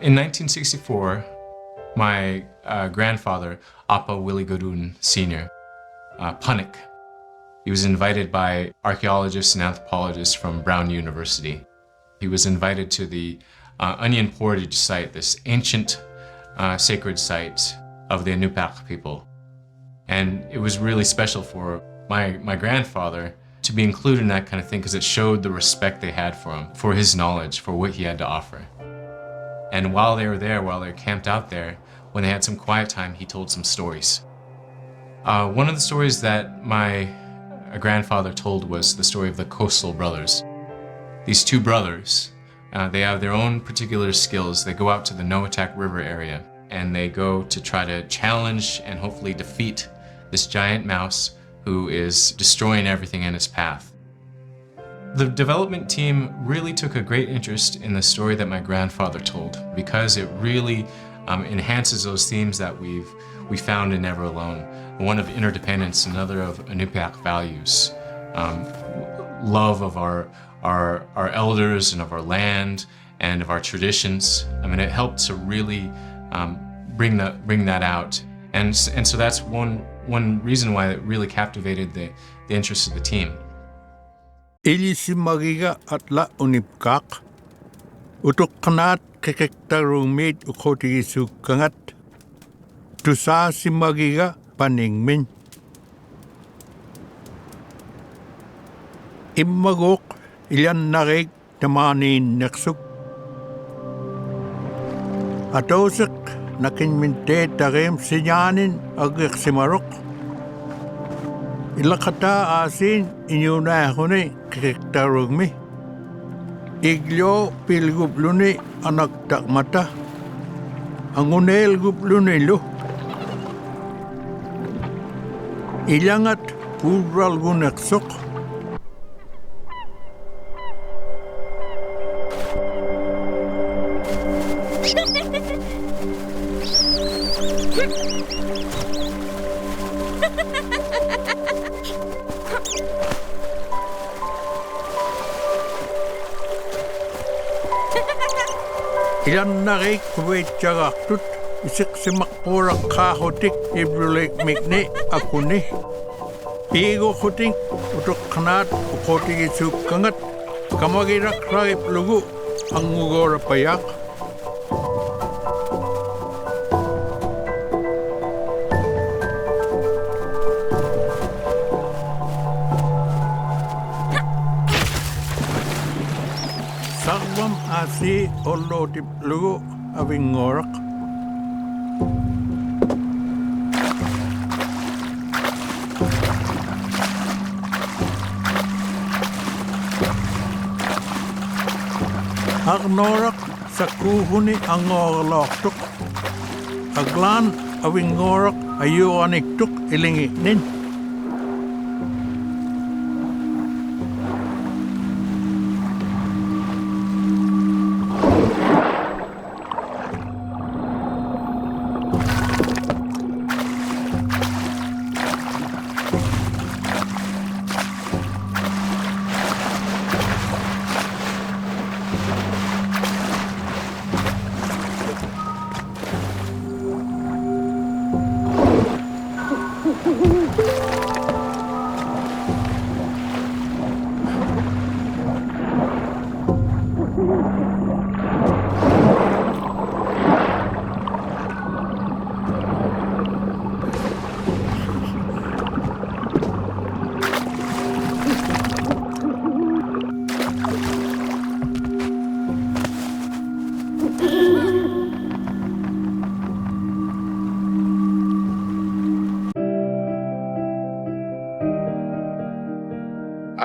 In 1964, my grandfather, Appa Willie Godun Sr., Punik, he was invited by archaeologists and anthropologists from Brown University. He was invited to the Onion Portage site, this ancient sacred site of the Noatak people. And it was really special for my grandfather to be included in that kind of thing because it showed the respect they had for him, for his knowledge, for what he had to offer. And while they were there, while they were camped out there, when they had some quiet time, he told some stories. One of the stories that my grandfather told was the story of the Coastal Brothers. These two brothers, they have their own particular skills. They go out to the Noatak River area and they go to try to challenge and hopefully defeat this giant mouse who is destroying everything in its path. The development team really took a great interest in the story that my grandfather told because it really enhances those themes that we found in Never Alone. One of interdependence, another of Inupiaq values, love of our elders and of our land and of our traditions. I mean, it helped to really bring that out, and so that's one reason why it really captivated the interest of the team. Ilisimagiga atla unipkak utukkanat kekektarumit ukotigisukkangat tusa simagiga paningmin immagok ilan narig tamanin naksuk atosik nakinminte tarim sinyanin agik simarok ilakata asin inyuna huni kekektarugmi iglo pilgubluni anak takmata angunel gubluni lu ilangat pudral gunaksok ilan narik kuwait jagaktut isik simakpura kahotik ibrulek mikne akuni igo kuting utuk kanat ukotik isukkangat kamagirak ragip lugu angugora payak Sagwam asi olo tip lugu awing ngorak. Agnorak sa kuhuni ang ngorloktuk. Aglan awing ngorak ayuaniktuk ilingiknin.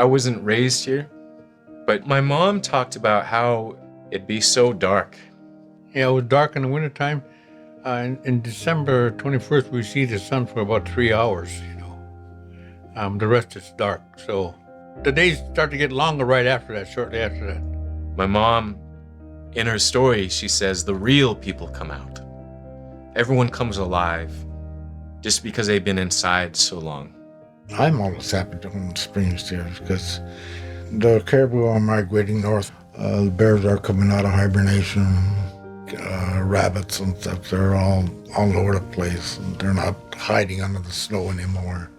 I wasn't raised here, but my mom talked about how it'd be so dark. Yeah, it was dark in the wintertime. In December 21st, we see the sun for about 3 hours, The rest is dark. So the days start to get longer right after that, shortly after that. My mom, in her story, she says the real people come out. Everyone comes alive just because they've been inside so long. I'm almost happy to own springs here because the caribou are migrating north. The bears are coming out of hibernation. rabbits and stuff. They're all over the place, and they're not hiding under the snow anymore.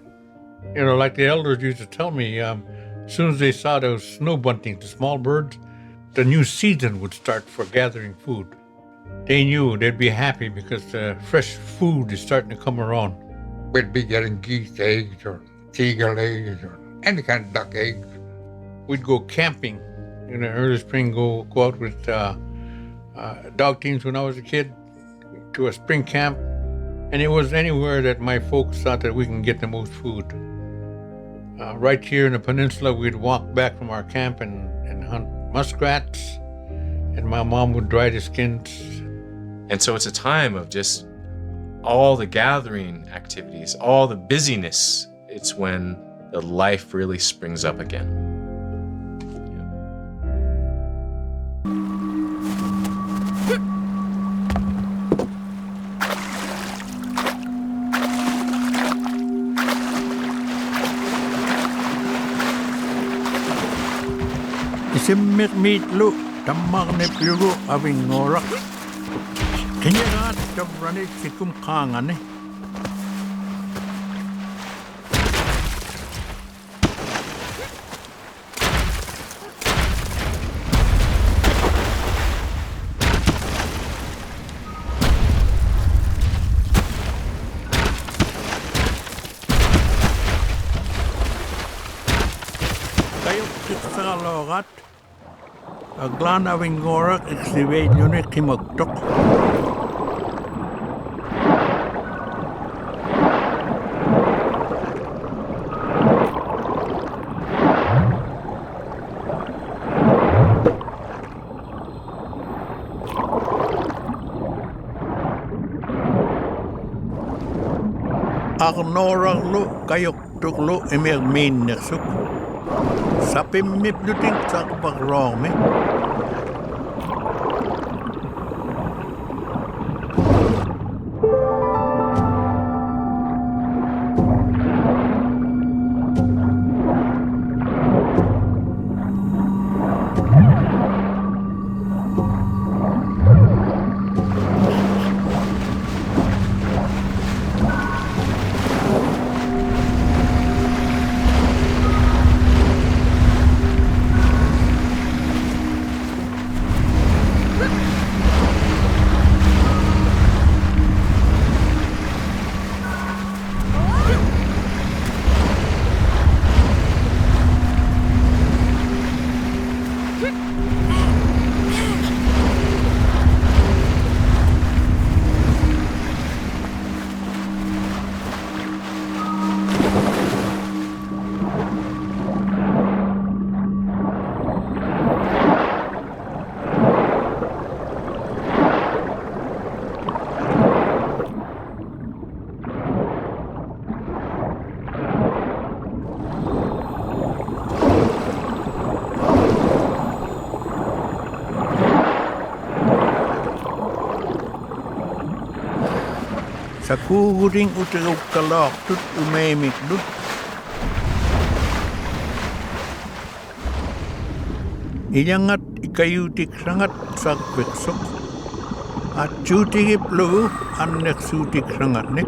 You know, like the elders used to tell me, as soon as they saw those snow buntings, the small birds, the new season would start for gathering food. They knew they'd be happy because fresh food is starting to come around. We'd be getting geese eggs or seagull eggs or any kind of duck eggs. We'd go camping in the early spring, go out with dog teams when I was a kid to a spring camp. And it was anywhere that my folks thought that we can get the most food. Right here in the peninsula, we'd walk back from our camp and hunt muskrats, and my mom would dry the skins. And so it's a time of just all the gathering activities, all the busyness. It's when the life really springs up again. Isimmit miitlu tammagne pluru avingora. Kenyagat tabrani sikum kangane. Kayo kiksalogat. Aglan avingora exivate unit kimagtok. Agnorang lu kayok tuklu emir min neksuk. Sapim mipluting sak bagrong me. Sakuguring uteruk kalok tut umemik dut. Iyangat ikayutik sangat sakbeksok. At chutigip lu anek sutik sangat nek.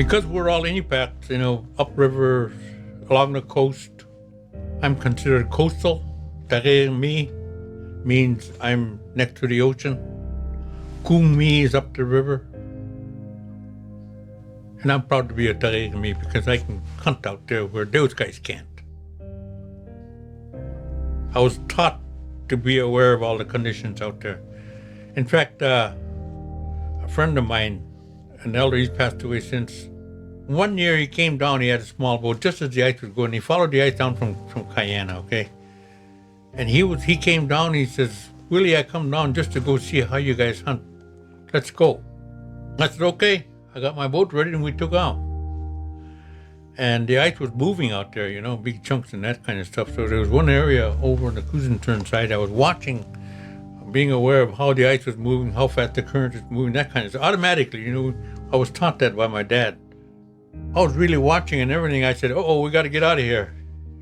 Because we're all Inupiats, you know, upriver, along the coast, I'm considered coastal. Taremi means I'm next to the ocean. Kumi is up the river. And I'm proud to be a Taremi because I can hunt out there where those guys can't. I was taught to be aware of all the conditions out there. In fact, a friend of mine, an elder, he's passed away since. One year he came down, he had a small boat, just as the ice was going. He followed the ice down from Cayena, okay? And he came down, he says, Willie, I come down just to go see how you guys hunt. Let's go. I said, okay. I got my boat ready and we took out. And the ice was moving out there, you know, big chunks and that kind of stuff. So there was one area over on the cruising turn side I was watching, being aware of how the ice was moving, how fast the current was moving, that kind of stuff. Automatically, you know, I was taught that by my dad. I was really watching and everything. I said, oh, we got to get out of here.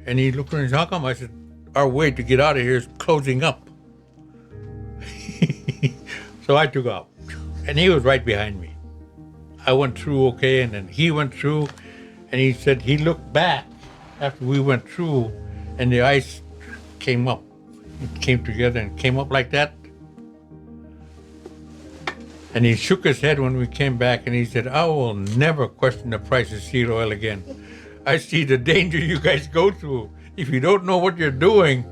And he looked around and said, how come? I said, our way to get out of here is closing up. So I took off. And he was right behind me. I went through okay, and then he went through, and he said he looked back after we went through, and the ice came up. It came together and came up like that. And he shook his head when we came back, and he said, I will never question the price of seal oil again. I see the danger you guys go through. If you don't know what you're doing,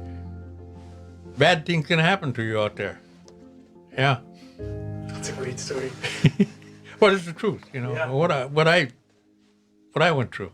bad things can happen to you out there. Yeah. That's a great story. Well, it's the truth, you know, Yeah. what I went through.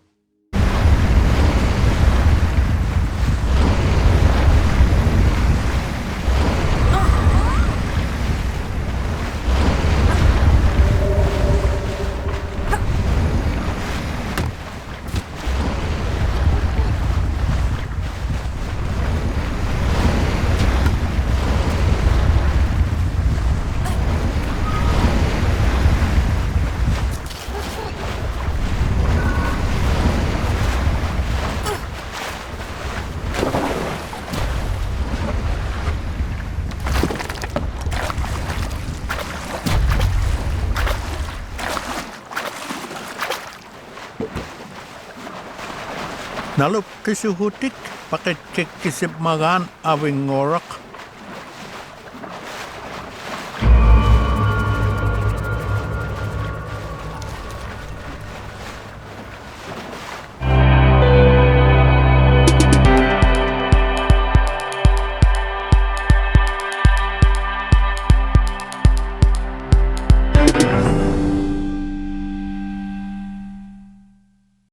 Nalup kisuhutik pakit kisip magan awing ngorak